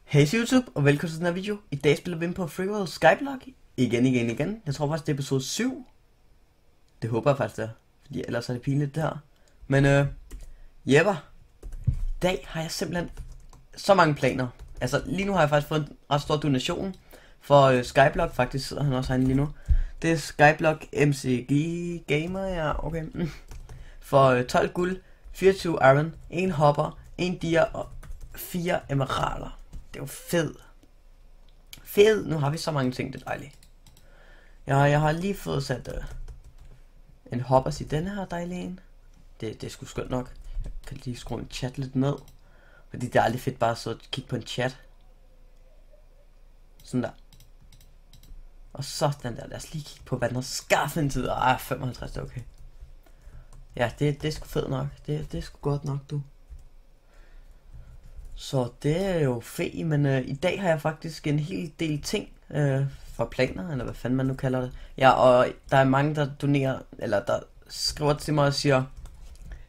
Hey YouTube, og velkommen til den her video. I dag spiller vi ind på FreeWorld Skyblock. Igen. Jeg tror faktisk det er episode 7. Det håber jeg faktisk det er, fordi ellers er det pinligt det her. Men jepper. I dag har jeg simpelthen så mange planer. Altså lige nu har jeg faktisk fået en ret stor donation for Skyblock. Faktisk sidder han også herinde lige nu. Det er Skyblock MCG Gamer, ja okay. For 12 guld, 24 iron, 1 hopper, 1 dia og 4 emeralder. Det er jo fed. Nu har vi så mange ting, det er dejligt. Jeg har lige fået sat en hoppers i denne her dejlige en. Det er sgu skønt nok. Jeg kan lige skrue en chat lidt ned. Fordi det er aldrig fedt bare så at kigge på en chat. Sådan der. Og så den der. Lad os lige kigge på hvad den har skaffet indtil videre. 55, det er okay. Ja, det er sgu fedt nok. Det er sgu godt nok, du. Så det er jo fedt, men i dag har jeg faktisk en hel del ting for planer, eller hvad fanden man nu kalder det. Ja, og der er mange, der donerer, eller der skriver til mig og siger,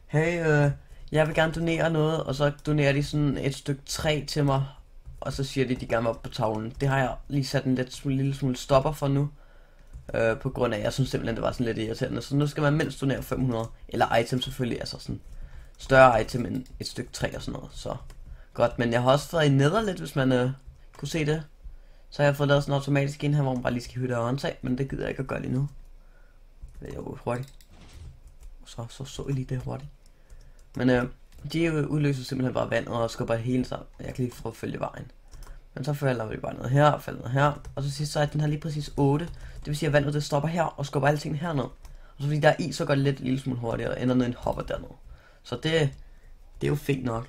hey, jeg vil gerne donere noget, og så donerer de sådan et stykke træ til mig, og så siger de gerne op på tavlen. Det har jeg lige sat en lille smule stopper for nu, på grund af, jeg synes simpelthen, det var sådan lidt irriterende. Så nu skal man mindst donere 500, eller item selvfølgelig, altså sådan større item end et stykke træ og sådan noget, så... Godt, men jeg har også været i nether lidt, hvis man kunne se det. Så har jeg fået lavet sådan en automatisk en her, hvor man bare lige skal hytte og håndtag, men det gider jeg ikke at gøre lige nu. Det er jo hurtigt. Så I lige det hurtigt. Men de udløser simpelthen bare vandet og skubber hele sammen. Jeg kan lige få følge vejen. Men så falder vi bare ned her og falder ned her. Og så sidst så er den her lige præcis 8. Det vil sige at vandet det stopper her og skubber alle tingene herned. Og så fordi der er i, så går det lidt lille smule hurtigere og ender ned en hopper dernede. Så det er jo fint nok.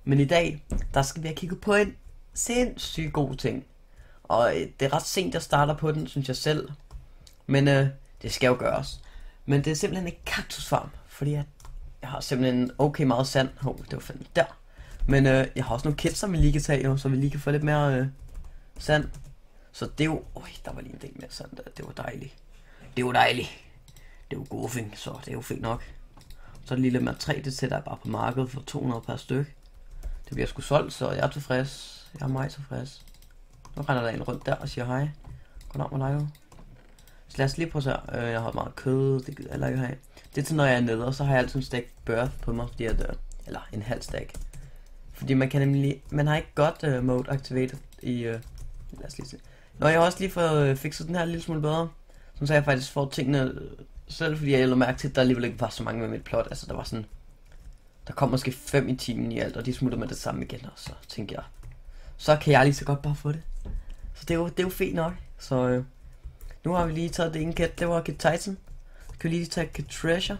Men i dag, der skal vi have kigget på en sindssygt god ting. Og det er ret sent, jeg starter på den, synes jeg selv. Men det skal jo gøres. Men det er simpelthen en kaktusfarm. Fordi jeg har simpelthen okay meget sand. Det var fandme der. Men jeg har også nogle kits, som vi lige kan tage, jo, så vi lige kan få lidt mere sand. Så det er jo... der var lige en del mere sand der. Det var dejligt. Det er jo goofing, så det er jo fint nok. Så er det lige lidt mere træ, det sætter jeg bare på markedet for 200 per stykke. Det bliver sgu solgt, så jeg er tilfreds. Jeg er meget tilfreds. Nu render der en rundt der og siger hej. Goddag med dig jo. Så lad os lige prøve at se. Jeg har meget kød, det gider jeg ikke have. Det er til når jeg er nede, og så har jeg altid en stack birth på mig, fordi at, eller en halv stack. Fordi man kan nemlig, man har ikke godt mode activated i, lad os lige se. Nå, jeg har også lige fået fikset den her lille smule bedre. Så jeg faktisk får tingene selv, fordi jeg lå mærke til, at der alligevel ikke var så mange med mit plot. Altså der var sådan... Der kom måske 5 i timen i alt, og de smutter med det samme igen, og så tænker jeg, så kan jeg lige så godt bare få det. Så det er jo fint nok. Så nu har vi lige taget det ene kit, det var Kit Titan. Så kan vi lige tage Kit Treasure.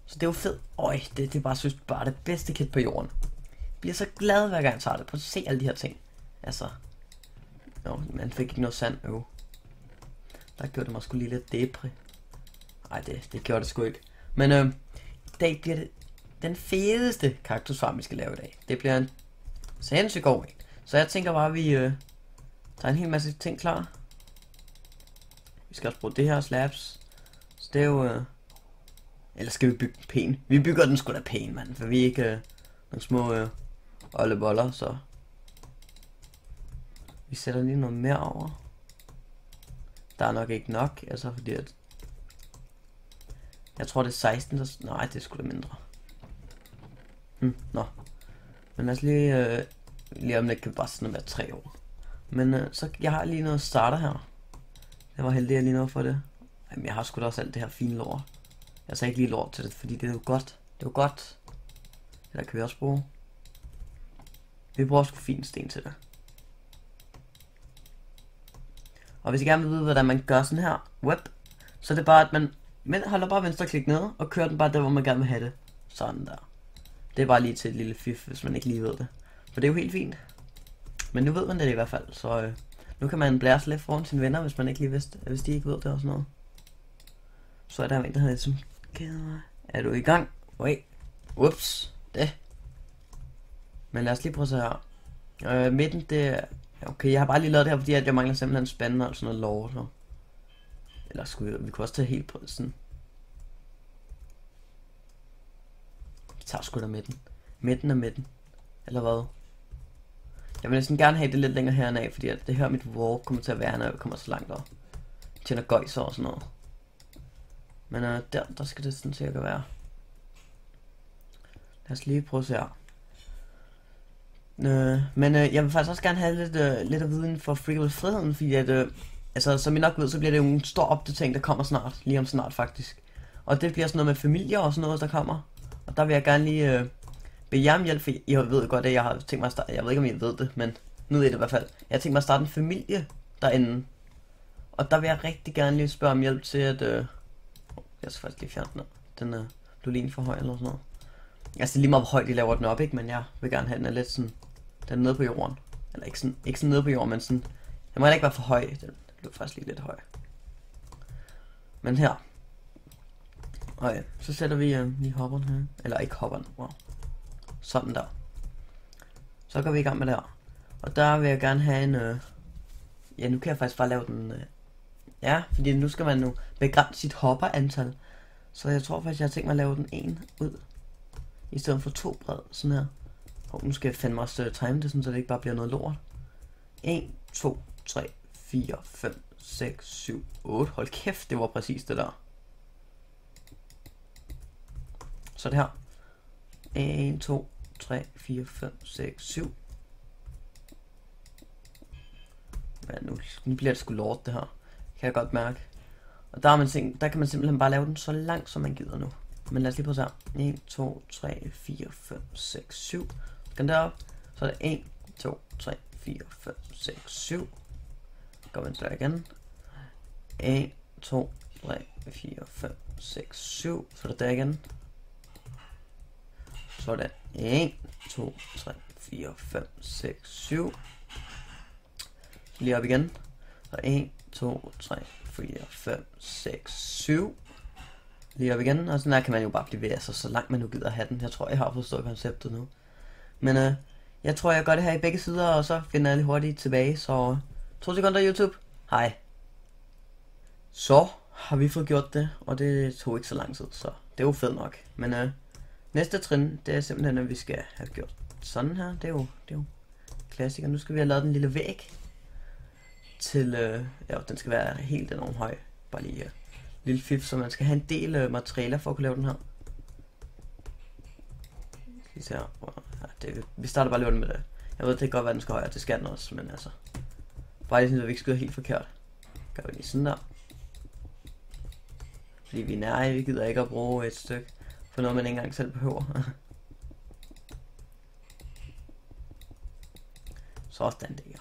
Så det er jo fedt. Det er bare, synes bare det bedste kit på jorden. Jeg bliver så glad hver gang jeg tager det. Prøv at se alle de her ting. Altså, man fik ikke noget sand. Der gjorde det mig sgu lige lidt depri. Ej, det gjorde det sgu ikke. Men i dag bliver det den fedeste kaktusfarm, vi skal lave i dag. Det bliver en sindssygt god en. Så jeg tænker bare, at vi tager en hel masse ting klar. Vi skal også bruge det her slabs. Så det er jo... eller skal vi bygge den pæn? Vi bygger den sgu da pæn, mand. For vi er ikke nogle små olleboller, så... Vi sætter lige noget mere over. Der er nok ikke nok, altså fordi at... Jeg tror det er 16, der... Nej, det er sgu da mindre. Nå. Men lad os lige om lidt kan bare sådan være 3 år. Men så jeg har lige noget starter her. Jeg var heldig at lige noget for det. Jamen jeg har sgu da også alt det her fine lort. Jeg sagde ikke lige lort til det, fordi det er jo godt. Det er jo godt. Det der kan vi også bruge. Vi bruger sgu fin sten til det. Og hvis I gerne vil vide hvordan man gør sådan her web, så er det bare at man holder bare venstre klik ned og kører den bare der hvor man gerne vil have det. Sådan der. Det er bare lige til et lille fif, hvis man ikke lige ved det. For det er jo helt fint. Men nu ved man det i hvert fald, så nu kan man blære sig lidt foran sine venner, hvis man ikke lige vidste, hvis de ikke ved det og sådan noget. Så er der en, der hedder som... Er du i gang? Wait. Ups. Det. Men lad os lige prøve at se her. Midten, det er... Okay, jeg har bare lige lavet det her, fordi at jeg mangler simpelthen spændende og sådan noget lort. Så. Eller skulle vi kunne også tage helt på sådan... Vi tager sgu da midten. Midten er midten. Eller hvad? Jeg vil næsten gerne have det lidt længere herinde af, fordi at det her mit walk kommer til at være, når jeg kommer så langt op. Tjener gøjser og sådan noget. Men der skal det sådan cirka være. Lad os lige prøve at se her. Men jeg vil faktisk også gerne have lidt af viden for Freak with Friheden, fordi at, altså, som I nok ved, så bliver det jo en stor opdatering, der kommer snart, lige om snart faktisk. Og det bliver sådan noget med familier og sådan noget, der kommer. Og der vil jeg gerne lige bede jer om hjælp, for jeg ved godt, at jeg har tænkt mig at starte, jeg ved ikke om I ved det, men nu ved I det i hvert fald. Jeg har tænkt mig at starte en familie derinde. Og der vil jeg rigtig gerne lige spørge om hjælp til at, jeg skal faktisk lige fjerne den. Den blev lige for høj eller sådan noget. Altså det er lige meget hvor højt de laver den op, ikke? Men jeg vil gerne have den er lidt sådan, den er nede på jorden. Eller ikke sådan nede på jorden, men sådan, den må ikke være for høj. Den blev faktisk lige lidt høj. Men her. Okay, så sætter vi lige hopperen her. Eller ikke hopperen, wow. Sådan der. Så går vi i gang med det her. Og der vil jeg gerne have en, ja nu kan jeg faktisk bare lave den, ja, fordi nu skal man nu begrænse sit hopperantal. Så jeg tror faktisk, jeg har tænkt mig at lave den en ud. I stedet for 2 bred, sådan her. Og nu skal jeg fandme også time det, sådan, så det ikke bare bliver noget lort. 1, 2, 3, 4, 5, 6, 7, 8. Hold kæft, det var præcis det der. Så det her. 1, 2, 3, 4, 5, 6, 7. Men nu bliver det sgu lort det her. Kan jeg godt mærke. Og der kan man simpelthen bare lave den så langt som man gider nu. Men lad os lige prøve at se her. 1, 2, 3, 4, 5, 6, 7. Skal den derop. Så er det 1, 2, 3, 4, 5, 6, 7. Går vi der igen. 1, 2, 3, 4, 5, 6, 7. Så er det der igen. Så er det 1, 2, 3, 4, 5, 6, 7. Lige op igen. Så 1, 2, 3, 4, 5, 6, 7. Lige op igen, og sådan der kan man jo bare blive ved, altså så langt man nu gider have den. Jeg tror, jeg har forstået konceptet nu. Men jeg tror, jeg gør det her i begge sider, og så finder jeg lige hurtigt tilbage. Så 2 sekunder YouTube. Hej. Så har vi fået gjort det, og det tog ikke så lang tid, så det er jo fedt nok. Men næste trin, det er simpelthen, at vi skal have gjort sådan her. Det er jo klassiker. Nu skal vi have lavet den lille væg til, ja, den skal være helt enormt høj. Bare lige lille fif, så man skal have en del materialer for at kunne lave den her. Vi starter bare lige med det. Jeg ved, det kan godt være, den skal højere, det skal den også, men altså. Bare lige sådan, at vi ikke skyder helt forkert. Gør vi lige sådan der. Fordi vi er nære, vi gider ikke at bruge et stykke for noget, man ikke engang selv behøver. Sådan der.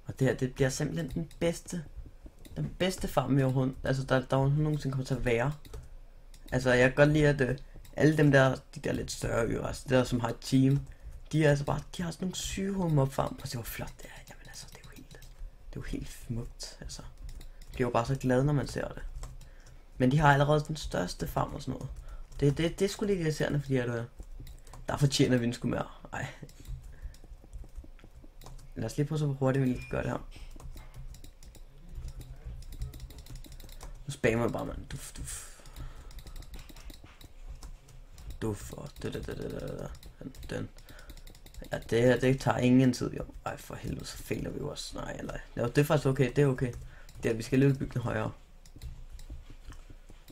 Og det her, det bliver simpelthen den bedste farm i overhovedet. Altså der nogensinde kommer til at være. Altså jeg kan godt lide at alle dem der, de der lidt større øer, altså der som har et team, de er altså bare, de har sådan nogle syge mob-farm. Prøv at se hvor flot det er. Jamen altså, det er jo helt smukt, altså. Jeg bliver jo bare så glad, når man ser det. Men de har allerede den største farm og sådan noget. Det er sgu lidt irriterende, fordi at der fortjener vi en sgu mere. Ej. Lad os lige prøve så hvor hurtigt vi kan gøre det her. Nu spammer jeg bare, mand. Duf og den. Ja, det her, det tager ingen tid, jo. Ej, for helvede, så fejler vi jo også. Nej, eller ja, det er faktisk okay, det er okay. Det er, vi skal lidt bygge den højere.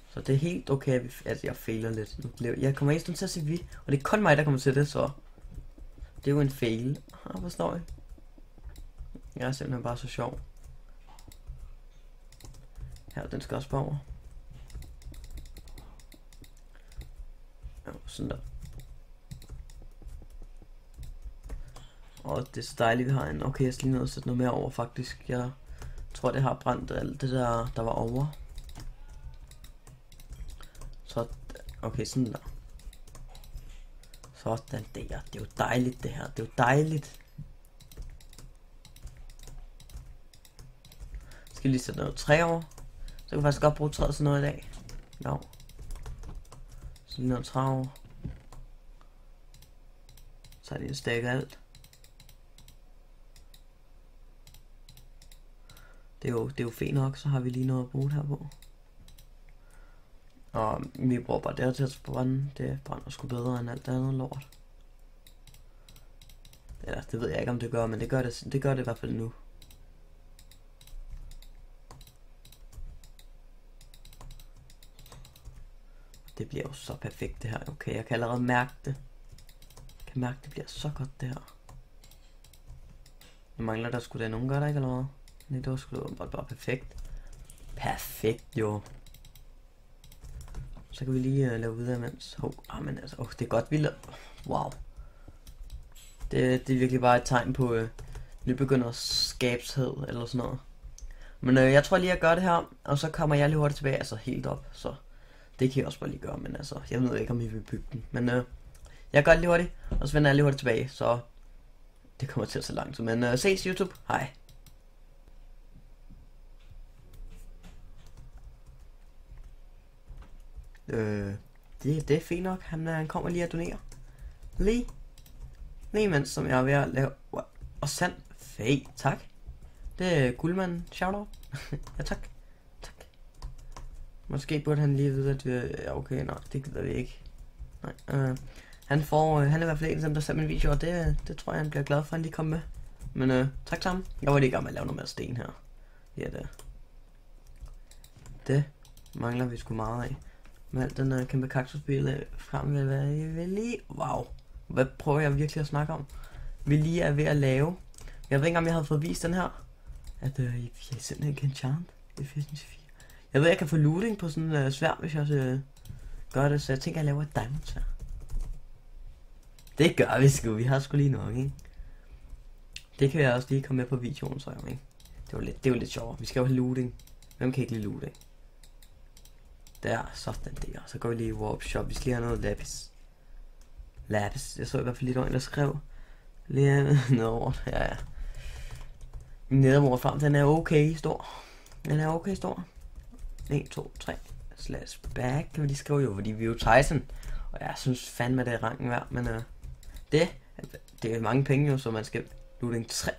Så det er helt okay, at jeg fejler lidt. Jeg kommer ikke til at se vi, og det er kun mig, der kommer til det, så det er jo en fail. Hvor står jeg? Jeg er simpelthen bare så sjov. Her, den skal også bare over. Ja, sådan der. Og det er så dejligt, vi har en. Okay, jeg skal lige ned og sætte noget mere over, faktisk. Jeg tror, det har brændt alt det der var over. Så, okay, sådan der. Sådan der. Det er jo dejligt, det her. Det er jo dejligt. Skal lige sætte noget træ over. Så kan vi faktisk godt bruge træet til noget i dag. No. Så lige noget træ over. Så er det en stik af alt. Det er jo fint nok, så har vi lige noget at bruge her på. Og vi bruger bare det her til at brænde. Det brænder sgu bedre end alt det andet lort. Eller det ved jeg ikke om det gør, men det gør det i hvert fald nu. Det bliver jo så perfekt det her. Okay, jeg kan allerede mærke det. Jeg kan mærke det bliver så godt det her. Jeg mangler der skulle da nogen gør der ikke eller hvad? Nej, det var sgu bare perfekt. Perfekt jo. Så kan vi lige lave videre imens. Men altså, det er godt vi laver. Wow. Det er virkelig bare et tegn på nybegynderskabshed eller sådan noget. Men jeg tror lige at gøre det her, og så kommer jeg lige hurtigt tilbage, altså helt op, så det kan jeg også bare lige gøre, men altså, jeg ved ikke om I vil bygge den. Men jeg gør det lige hurtigt, og så vender jeg lige hurtigt tilbage, så det kommer til at tage lang tid. Men ses YouTube, hej. Det er fint nok, han kommer lige at donere. Lige imens som jeg er ved at lave. Og sand, fag, tak. Det er guldmanden, shoutout. Ja, tak. Måske burde han lige vide, at vi ja, okay, nej, det gider vi ikke. Nej, han er i hvert fald en af dem, der ser min video, og det tror jeg, han bliver glad for, at han lige kommer med. Men tak sammen. Jeg var lige i gang med at lave noget mere sten her. Ja, det mangler vi sgu meget af. Med alt den kæmpe kaktusbil frem vil være lige. Wow. Hvad prøver jeg virkelig at snakke om? Vi lige er ved at lave. Jeg ved ikke om jeg havde fået vist den her. At jeg simpelthen kan enchant. Det er 404. Jeg ved jeg kan få looting på sådan en sværd, hvis jeg gør det. Så jeg tænker at jeg laver et diamond sværd. Det gør vi sgu. Vi har sgu lige nok, ikke? Det kan jeg også lige komme med på videoen, så jeg ikke. Det er jo lidt sjovt. Vi skal jo have looting. Hvem kan ikke lide looting? Der, sådan der. Så går vi lige i warp shop. Vi skal lige have noget lapis. Jeg så i hvert fald lige nogen, der skrev lige nedover. Ja. Min nedermor frem, den er okay stor. 1, 2, 3. Slash back kan vi lige skrive jo, fordi vi er jo Tyson. Og jeg synes fandme det er rangen værd, men det er mange penge jo, så man skal looting 3.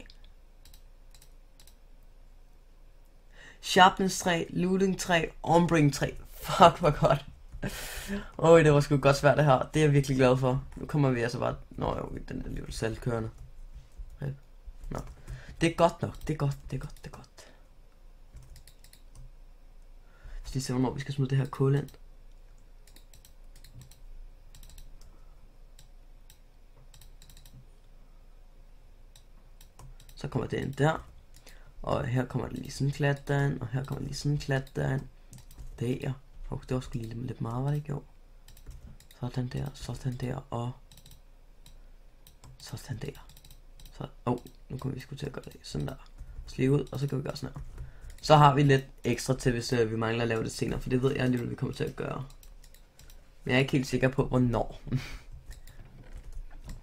Sharpness 3, looting 3, ombring 3. Fuck, hvor godt. Det var sgu godt svært det her. Det er jeg virkelig glad for. Nu kommer vi altså bare. Den er lidt selvkørende. Nå. Det er godt nok. Det er godt. Så lige se, hvornår vi skal smide det her kul ind. Så kommer det ind der. Og her kommer det lige sådan en klat derind. Og her kommer lige sådan en klat derind. Der. Det var sgu lige lidt meget, var det ikke jo? Sådan der og sådan der. Så, nu kommer vi sgu til at gøre det sådan der. Slige ud, og så kan vi gøre sådan her. Så har vi lidt ekstra til, hvis vi mangler at lave det senere, for det ved jeg alligevel, vi kommer til at gøre. Men jeg er ikke helt sikker på, hvornår.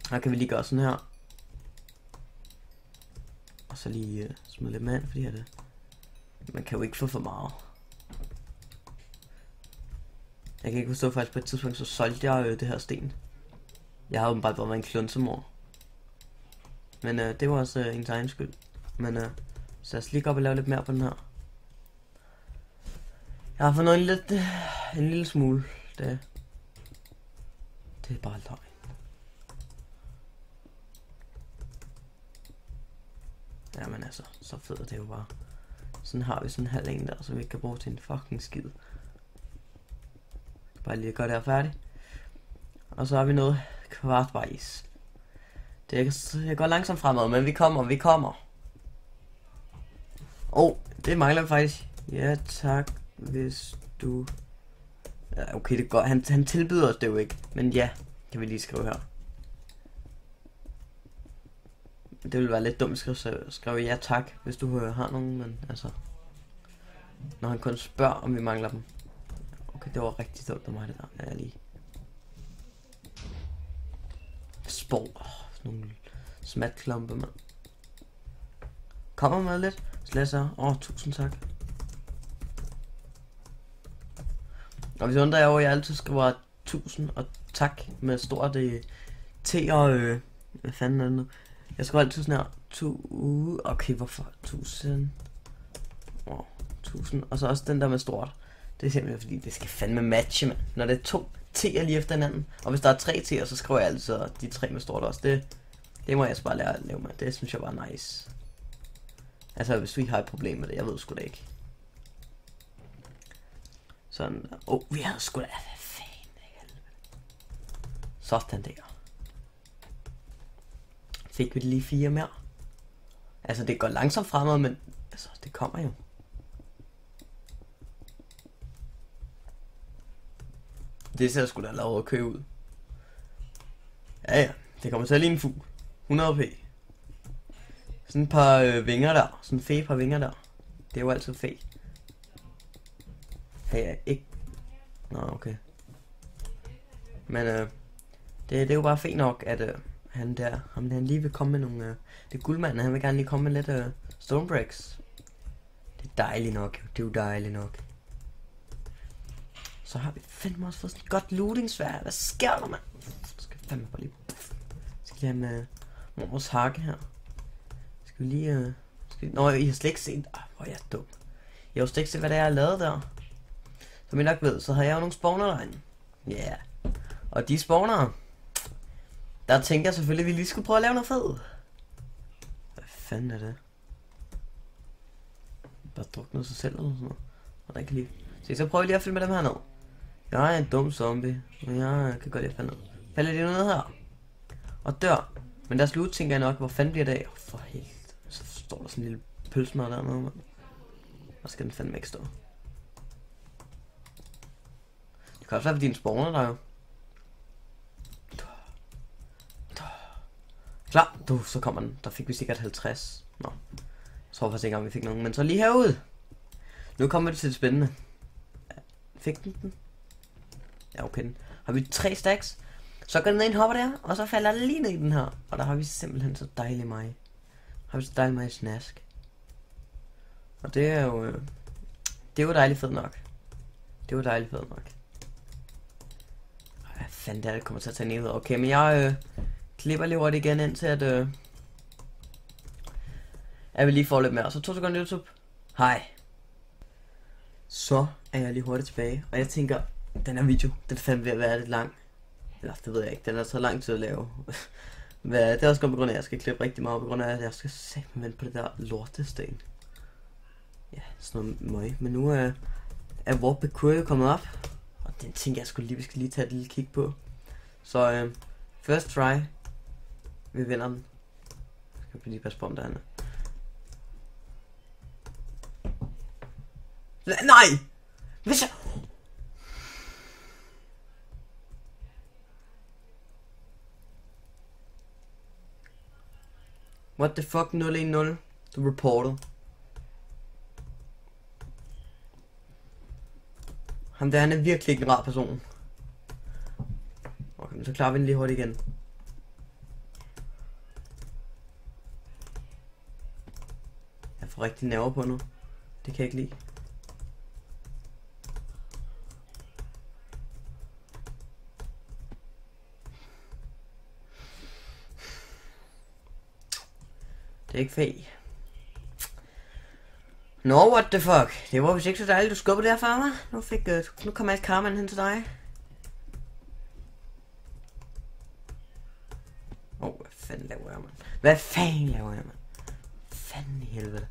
Her kan vi lige gøre sådan her. Og så lige smide lidt mand, fordi man kan jo ikke få for meget. Jeg kan ikke forstå faktisk på et tidspunkt, så solgte jeg det her sten. Jeg har åbenbart bare været en klunsemor. Men det var også ens egen skyld. Men så lad os lige gå op og lave lidt mere på den her. Jeg har fundet en lille smule. Det er bare løgn. Jamen altså, så fed er det jo bare. Sådan har vi sådan en halv en der, som vi ikke kan bruge til en fucking skid. Bare lige gøre det her færdigt. Og så har vi noget kvartbajs. Det går langsomt fremad, men vi kommer. Det mangler vi faktisk. Ja tak, hvis du. Ja, okay, det går. Han tilbyder os det jo ikke. Men ja, kan vi lige skrive her. Det ville være lidt dumt at skrive ja tak, hvis du har nogen, men altså. Når han kun spørger, om vi mangler dem. Okay, det var rigtig dumt af mig, det der. Ja, lige. Spor. Sådan nogle smatklumpe, mand. Kommer med lidt. Slæsser. Tusind tak. Og hvis undrer jeg over, at jeg altid skriver 1000 og tak med stort T og hvad fanden er det nu? Jeg skriver altid sådan her. Okay, hvorfor? 1000. 1000. Og så også den der med stort. Det er simpelthen fordi, det skal fandme matche, man. Når det er 2 T'er lige efter hinanden. Og hvis der er 3 T'er, så skriver jeg altså de 3 med stort også. Det Det må jeg altså bare lære at lave med. Det synes jeg var nice. Altså, hvis vi har et problem med det, jeg ved sgu da ikke. Sådan, vi havde sgu da, hvad fanden i helvede. Sådan der. Fik vi lige 4 mere. Altså, det går langsomt fremad, men altså, det kommer jo. Det ser sgu da lavet at købe ud. Ja, det kommer til at ligne en fugl. 100p. Sådan et par vinger der. Sådan et par vinger der. Det er jo altid fe. Ja, ikke. Nå, okay. Men det er jo bare fint nok, at han lige vil komme med nogle... det er guldmanden, han vil gerne lige komme med lidt stone bricks. Det er dejligt nok, det er jo dejligt nok. Så har vi fandme også fået sådan et godt lootingsværd. Hvad sker der, mand? Skal vi fandme bare lige... Skal lige have en mormors hakke her. Skal vi lige... Nå, I har slet ikke set... hvor er jeg dum. Jeg har jo slet ikke set, hvad det er, jeg har lavet der. Som I nok ved, så har jeg jo nogle spawner derinde. Ja. Yeah. Og de spawner... Der tænker jeg selvfølgelig, at vi lige skulle prøve at lave noget fed. Hvad fanden er det? Bare druknet sig selv eller sådan noget. Og der kan lige... Så prøver jeg lige at følge med dem her ned. Jeg er en dum zombie, men jeg kan godt lide at falde ned. Falder de ned her? Og dør. Men deres loot tænker jeg nok, hvor fanden bliver det af? For helt. Så står der sådan en lille pølsemad dernede, mand. Og skal den fandme ikke stå. Det kan også være, fordi den spawner der jo. Klar, så kommer den. Der fik vi sikkert 50. Nå. Jeg tror faktisk ikke, om vi fik nogen. Men så lige herude. Nu kommer det til det spændende. Fik den? Ja, okay. Har vi 3 stacks? Så går den ind, hopper der, og så falder den lige ned i den her. Og der har vi simpelthen så dejlig mig. Har vi så dejlig mig snask. Og det er jo... det er jo dejligt fedt nok. Det er jo dejligt fedt nok. Hvad fanden det er, det kommer til at tage ned. Okay, men jeg klipper lige hurtigt igen ind til at... jeg vil lige få lidt mere. Så 2 sekunder YouTube. Hej. Så er jeg lige hurtigt tilbage, og jeg tænker, den her video, den er fandme ved at være lidt lang. Eller det ved jeg ikke, den er så lang tid at lave. Men det er også godt på grund af, at jeg skal klippe rigtig meget, på grund af, at jeg skal sætte mig på det der lortesten. Ja, sådan noget møg. Men nu er Warp Crew kommet op, og den tænker jeg vi skal lige tage et lille kig på. Så first try, vi vinder den. Skal vi lige passe på om derinde. Nej! Hvis jeg... What the fuck, 010? Du reported. Ham der, han er virkelig ikke en rar person. Okay, så klarer vi den lige hurtigt igen. Jeg får rigtig nerver på nu. Det kan jeg ikke lide. Det er ikke fag. No, what the fuck. Det var vist ikke så dejligt, du skubbede der for mig. Nu kommer alt karmaen hen til dig. Hvad fanden laver jeg, mand? Hvad fanden laver jeg, mand? Fanden i helvede.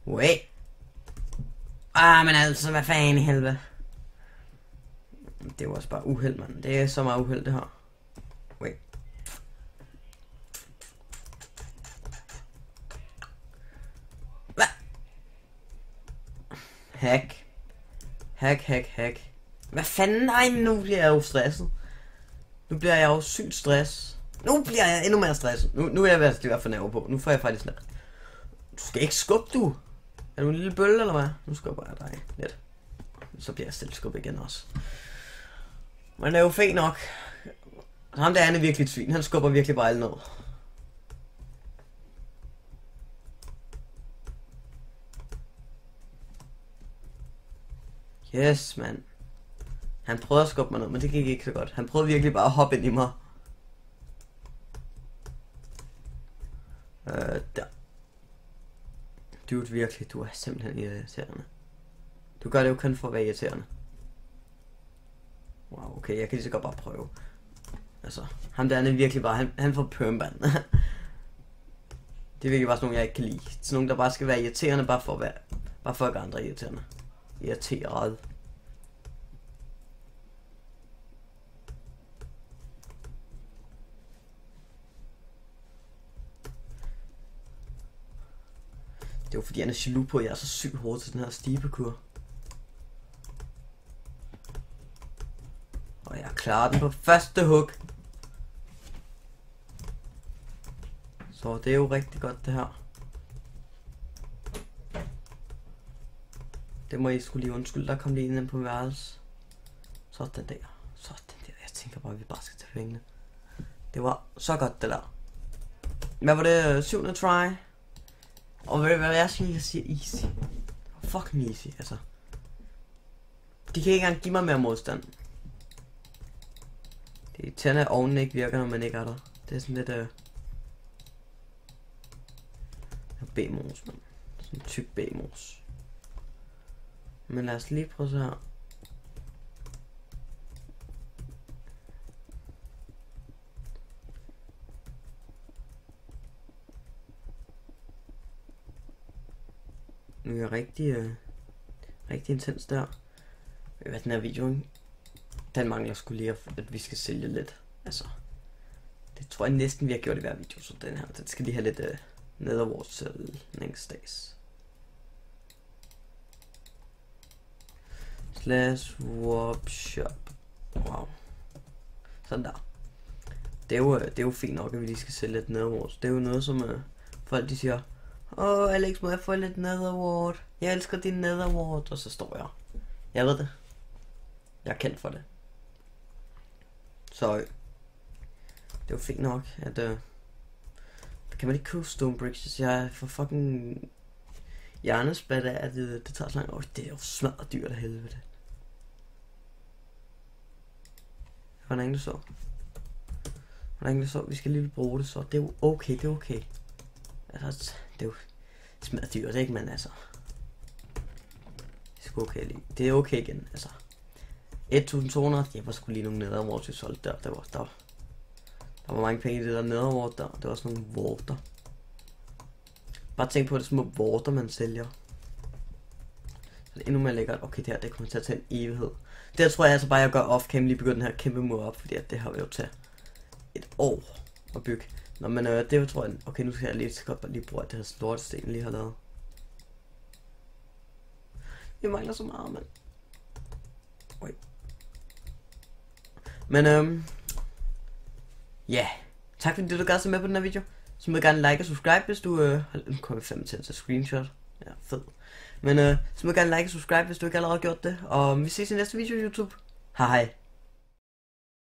Wait. Men altså, hvad fanden i helvede? Det var også bare uheld, mand. Det er så meget uheld, det her. Wait. Hack. Hvad fanden? Nej, nu bliver jeg jo stresset. Nu bliver jeg jo sygt stress. Nu bliver jeg endnu mere stresset. Nu er jeg ved at få nerver på. Nu får jeg faktisk ned. Du skal ikke skubbe, du. Er du en lille bølle, eller hvad? Nu skubber jeg dig lidt. Så bliver jeg selv skubbet igen også. Men det er jo fint nok. Ham der, han er virkelig et svin. Han skubber virkelig bare alt ned. Yes, mand. Han prøvede at skubbe mig ned, men det gik ikke så godt. Han prøvede virkelig bare at hoppe ind i mig. Der. Dude, virkelig, du er simpelthen irriterende. Du gør det jo kun for at være irriterende. Wow, okay, jeg kan lige så godt bare prøve. Altså, ham der han er virkelig bare, han får permband. Det er virkelig bare sådan nogle, jeg ikke kan lide. Sådan nogle, der bare skal være irriterende, bare for at gøre andre irriterende. Irriteret. Det er jo fordi han er jaloux på, at jeg er så sygt hård til den her stibekur. Og jeg klarer den på første hug. Så det er jo rigtig godt det her. Det må I skulle lige undskylde, der kom lige ind på værelse. Sådan der. Sådan der. Jeg tænker bare, at vi bare skal tage pengene. Det var så godt det der. Hvad var det? 7. try. Og hvad jeg siger easy. Fucking easy, altså. De kan ikke engang give mig mere modstand. Det er irriterende, at ovnen ikke virker, når man ikke er der. Det er sådan lidt B-mos, mand. Sådan en tyk B-mos. Men lad os lige prøve så her. Nu er jeg rigtig intens der. Hvad den her video, ikke? Den mangler skulle lige, at vi skal sælge lidt. Altså, det tror jeg næsten vi har gjort i hver video, så den her, den skal lige have lidt nedervordsædningsdags. Slash warp shop. Wow. Sådan der. Det er jo fint nok, at vi lige skal sælge lidt nedervords. Det er jo noget, som folk de siger, Alex, må jeg få lidt netherward? Jeg elsker din netherward. Og så står jeg ved det. Jeg er kendt for det. Så det er jo fint nok, at kan man ikke købe stone bridges? Jeg er for fucking hjernespat af, at det tager så langt. Det er jo smadret dyrt af helvede. Hvordan det så? Vi skal lige bruge det så. Det er jo okay, det er okay. Altså, det er jo smadret dyrt, ikke? Men altså, det er sgu okay lige. Det er okay igen, altså. 1200, jeg var sgu lige nogle netherward til solgt der. Der var mange penge i det der netherward der. Det var sådan nogle vorter. Bare tænk på det små vorter man sælger. Så det er endnu mere lækkert. Okay, det her, det kommer til at tage en evighed. Det her tror jeg altså bare, jeg gør off-cam lige begynde den her kæmpe mur op. Fordi at det har jo taget et år at bygge. Nå, men det tror jeg, okay, nu skal jeg lige bruge det her lortesten lige har lavet. Jeg mangler så meget, mand. Oj. Men ja. Tak fordi du gad så med på den her video. Så må du gerne like og subscribe, hvis du nu kommer 5 til screenshot. Ja, fed. Men så må du gerne like og subscribe, hvis du ikke allerede har gjort det. Og vi ses i næste video, YouTube. Hej hej.